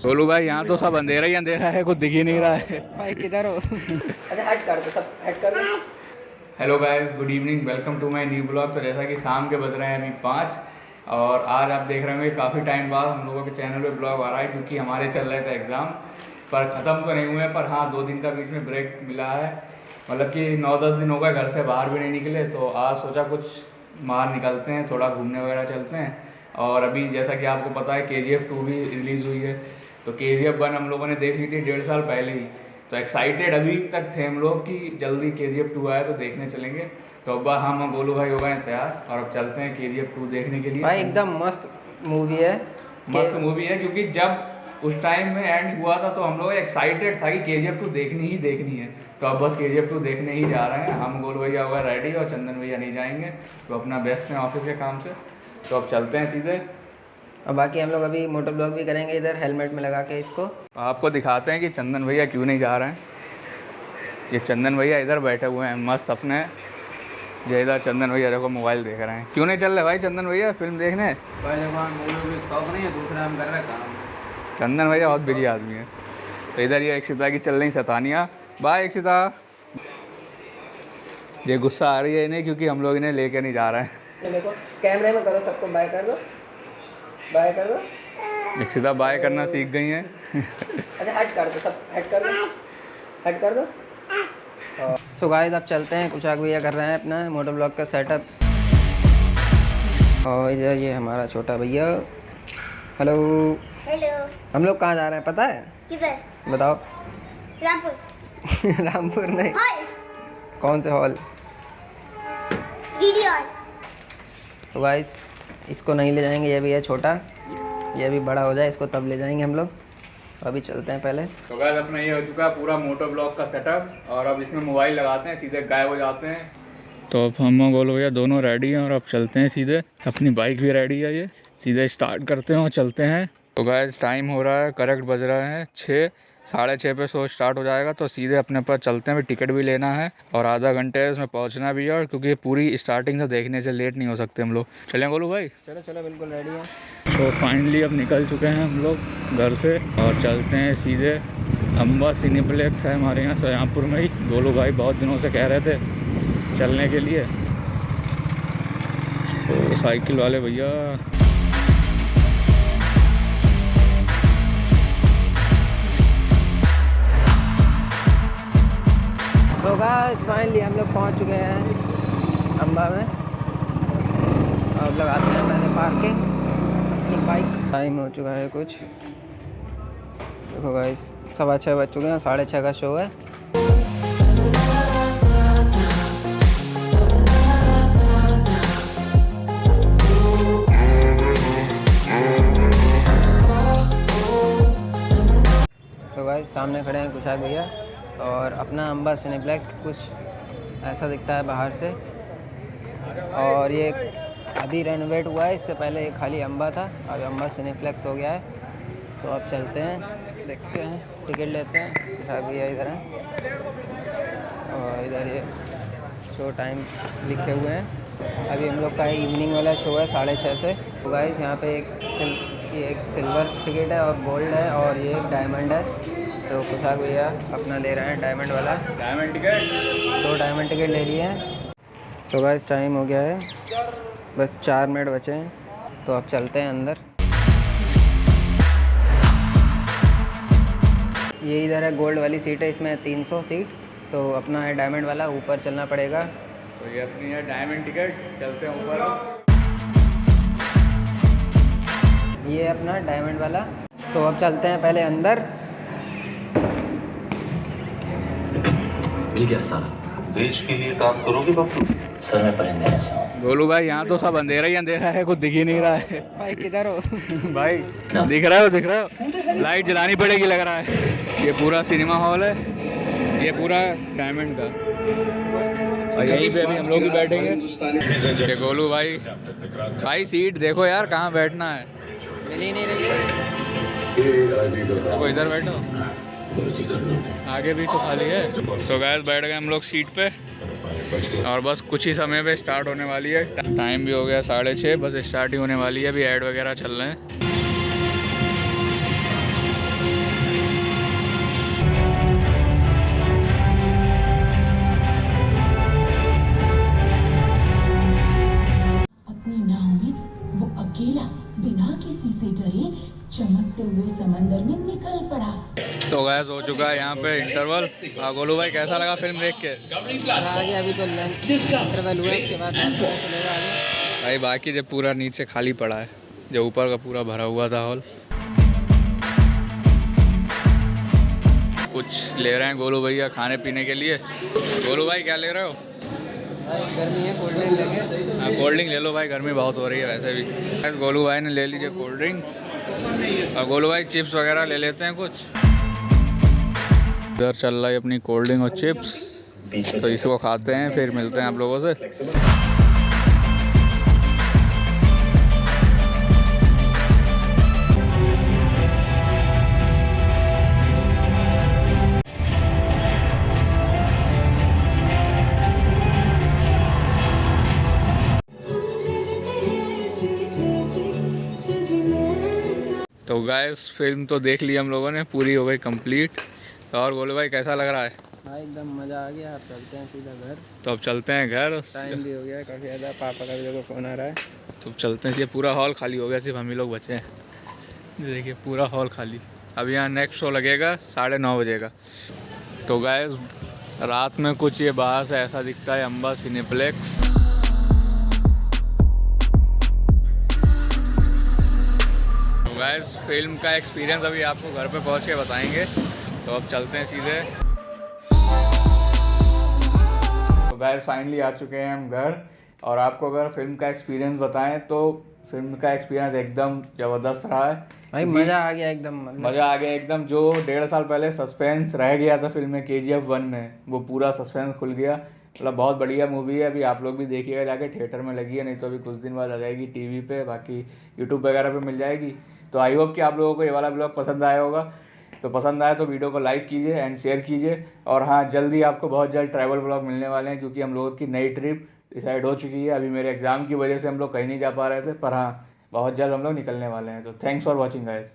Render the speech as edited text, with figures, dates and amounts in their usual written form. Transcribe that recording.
गोलू भाई यहाँ तो सब अंधेरा ही अंधेरा है, कुछ दिख ही नहीं रहा है। भाई किधर हो? अच्छा हट कर दो, सब हट कर दो। Hello guys, good evening, welcome to my new blog. तो जैसा कि शाम के बज रहे हैं अभी 5 और आज आप देख रहे होंगे काफ़ी टाइम बाद हम लोगों के चैनल पे ब्लॉग आ रहा है, क्योंकि हमारे चल रहे थे एग्ज़ाम, पर ख़त्म तो नहीं हुए, पर हाँ 2 दिन का बीच में ब्रेक मिला है। मतलब कि 9-10 दिन हो गए घर से बाहर भी नहीं निकले, तो आज सोचा कुछ बाहर निकलते हैं, थोड़ा घूमने वगैरह चलते हैं। और अभी जैसा कि आपको पता है KGF 2 भी रिलीज़ हुई है, तो KGF 1 हम लोगों ने देख ली थी 1.5 साल पहले ही। तो एक्साइटेड अभी तक थे हम लोग कि जल्दी KGF 2 आए तो देखने चलेंगे। तो अब हम गोलू भाई हो गए हैं तैयार और अब चलते हैं KGF 2 देखने के लिए। भाई एकदम मस्त मूवी है, मस्त मूवी है, क्योंकि जब उस टाइम में एंड हुआ था तो हम लोग एक्साइटेड था कि KGF 2 देखनी ही देखनी है। तो अब बस KGF 2 देखने ही जा रहे हैं हम। गोलू भैया हुआ रेडी और चंदन भैया नहीं जाएंगे, तो अपना व्यस्त हैं ऑफिस के काम से। तो अब चलते हैं सीधे। और बाकी हम लोग अभी मोटर ब्लॉग भी करेंगे इधर हेलमेट में लगा के इसको। आपको दिखाते हैं कि चंदन भैया क्यों नहीं जा रहे हैं। ये चंदन भैया इधर बैठे हुए हैं मस्त अपने, जो इधर चंदन भैया देखो मोबाइल देख रहे हैं। क्यों नहीं चल रहे भाई चंदन भैया फिल्म देखने? भाई शौक नहीं है, दूसरा हम कर रहे काम। चंदन भैया बहुत बिजी आदमी है। तो इधर ये अक्षिता की चल रही शैतानियाँ। बाय अक्षिता। ये गुस्सा आ रही है इन्हें क्योंकि हम लोग इन्हें लेके नहीं जा रहे हैं। देखो कैमरे में करो, सबको बाय कर दो, बाय कर दो। अक्षिता बाय करना सीख गई हैं। अच्छा हट कर दो, सब हट कर दो, हट कर दो। सो गाइस अब चलते हैं, कुछ भैया कर रहे हैं अपना मोटर ब्लॉग का सेटअप। और इधर ये हमारा छोटा भैया। Hello hello. हम लोग कहाँ जा रहे हैं पता है? किधर? बताओ। रामपुर। रामपुर नहीं, हॉल। कौन से हॉल? Video hall. तो गाइस इसको नहीं ले जाएंगे, ये भी है छोटा, ये भी बड़ा हो जाए इसको तब ले जाएंगे हम लोग। अभी चलते हैं पहले। तो गाइस अपना ये हो चुका है पूरा मोटर ब्लॉग का सेटअप, और अब इसमें मोबाइल लगाते हैं, सीधे गायब हो जाते हैं। तो अब हम गोलू भैया दोनों रेडी हैं और अब चलते हैं सीधे। अपनी बाइक भी रेडी है, ये सीधे स्टार्ट करते हैं और चलते हैं। तो गाइस टाइम हो रहा है, करेक्ट बज रहा है 6, 6:30 पे शो स्टार्ट हो जाएगा। तो सीधे अपने पास चलते हैं, टिकट भी लेना है और आधा घंटे उसमें पहुंचना भी है, और क्योंकि पूरी स्टार्टिंग से देखने से लेट नहीं हो सकते हम लोग। चलें गोलू भाई? चलो चलो बिल्कुल रेडी है। तो फाइनली अब निकल चुके हैं हम लोग घर से और चलते हैं सीधे। अम्बा सिनेप्लेक्स है हमारे यहाँ शाहजहाँपुर में ही। गोलू भाई बहुत दिनों से कह रहे थे चलने के लिए। तो साइकिल वाले भैया तो गाइस फाइनली हम लोग पहुंच चुके हैं अम्बा में। अब लगाते हैं पहले पार्किंग अपनी बाइक। टाइम हो चुका है कुछ, देखो गाइस 6:15 बज चुके हैं, 6:30 का शो है। तो गाइस सामने खड़े हैं कुशाक भैया, और अपना अम्बा सिनेप्लेक्स कुछ ऐसा दिखता है बाहर से। और ये अभी रेनोवेट हुआ है, इससे पहले ये खाली अम्बा था, अब अम्बा सिनेप्लेक्स हो गया है। तो अब चलते हैं, देखते हैं, टिकट लेते हैं। कुशाक भैया इधर हैं और इधर ये शो टाइम लिखे हुए हैं। अभी हम लोग का इवनिंग वाला शो है 6:30 से। तो गाइस यहाँ पे एक सिल्वर टिकट है और गोल्ड है, और ये एक डायमंड है। तो कुशाक भैया अपना ले रहे हैं डायमंड वाला। डायमंड टिकट, 2 डायमंड टिकट ले लिए हैं। तो गाइस टाइम हो गया है, बस 4 मिनट बचे हैं। तो अब चलते हैं अंदर। ये इधर है गोल्ड वाली सीट है, इसमें 300 सीट। तो अपना है डायमंड वाला, ऊपर चलना पड़ेगा। तो ये अपनी है डायमंड टिकट, चलते हैं ऊपर। ये अपना डायमंड वाला। तो अब चलते हैं पहले अंदर। मिल गया सारा। देश के लिए काम करोगे बापू? समय परिंदे ऐसा। गोलू भाई यहाँ तो सब अंधेरा ही अंधेरा है, कुछ दिख ही नहीं रहा है। भाई किधर हो? भाई दिख रहा हो? लाइट जलानी पड़ेगी लग रहा है। ये पूरा सिनेमा हॉल है, ये पूरा डायमंड का, और यहीं पे अभी हम लोग भी बैठेंगे। ये गोलू भाई, भाई सीट देखो यार कहाँ बैठना है, मिल ही नहीं रही है। देखो इधर बैठो, आगे भी तो खाली है। तो गाइस बैठ गए हम लोग सीट पे, और बस कुछ ही समय पे स्टार्ट होने वाली है। टाइम भी हो गया 6:30, बस स्टार्ट ही होने वाली है। अभी ऐड वगैरह चल रहे हैं। हुए समंदर में निकल पड़ा। तो गैस हो चुका है यहाँ पे इंटरवल। गोलू भाई कैसा लगा फिल्म देख के? आगे अभी तो लंच इंटरवल हुआ है, उसके बाद और पता चलेगा आगे। भाई बाकी जो पूरा नीचे खाली पड़ा है, जो ऊपर का पूरा भरा हुआ था हॉल। कुछ ले रहे हैं गोलू भैया खाने पीने के लिए। गोलू भाई क्या ले रहे हो? भाई गर्मी है, कोल्ड ड्रिंक लगे। हाँ कोल्ड ड्रिंक ले लो भाई, गर्मी बहुत हो रही है वैसे भी। गोलू भाई ने ले लीजिए कोल्ड ड्रिंक, और गोलू भाई चिप्स वगैरह ले लेते हैं कुछ। इधर चल रहा है अपनी कोल्ड ड्रिंक और चिप्स, तो इसको खाते हैं फिर मिलते हैं आप लोगों से। तो गाइस फिल्म तो देख ली हम लोगों ने, पूरी हो गई कंप्लीट। तो और गोलू भाई कैसा लग रहा है? भाई एकदम मज़ा आ गया। अब चलते हैं सीधा घर, तो अब चलते हैं घर। टाइम भी हो गया है काफ़ी ज़्यादा। पापा का भी देखो फ़ोन आ रहा है। तो चलते हैं, ये पूरा हॉल खाली हो गया, सिर्फ हम ही लोग बचे हैं। ये देखिए पूरा हॉल खाली। अब यहाँ नेक्स्ट शो लगेगा 9:30 बजे का। तो गाइस रात में कुछ ये बाहर से ऐसा दिखता है अम्बा सिनेप्लेक्स। तो गाइस फिल्म का एक्सपीरियंस अभी आपको घर पे पहुँच के बताएंगे। तो अब चलते हैं सीधे। तो गाइस फाइनली आ चुके हैं हम घर, और आपको अगर फिल्म का एक्सपीरियंस बताएं तो फिल्म का एक्सपीरियंस एकदम ज़बरदस्त रहा है भाई। मज़ा आ गया एकदम, मज़ा आ गया एकदम। जो 1.5 साल पहले सस्पेंस रह गया था फिल्म में KGF 1 में, वो पूरा सस्पेंस खुल गया। मतलब बहुत बढ़िया मूवी है। अभी आप लोग भी देखिएगा जाके, थिएटर में लगी है, नहीं तो अभी कुछ दिन बाद आ जाएगी टीवी पे, बाकी यूट्यूब वगैरह पे मिल जाएगी। तो आई होप कि आप लोगों को ये वाला ब्लॉग पसंद आया होगा। तो पसंद आए तो वीडियो को लाइक कीजिए एंड शेयर कीजिए। और हाँ, जल्दी आपको बहुत जल्द ट्रैवल ब्लॉग मिलने वाले हैं, क्योंकि हम लोगों की नई ट्रिप डिसाइड हो चुकी है। अभी मेरे एग्ज़ाम की वजह से हम लोग कहीं नहीं जा पा रहे थे, पर हाँ बहुत जल्द हम लोग निकलने वाले हैं। तो थैंक्स फॉर वॉचिंग गाइस।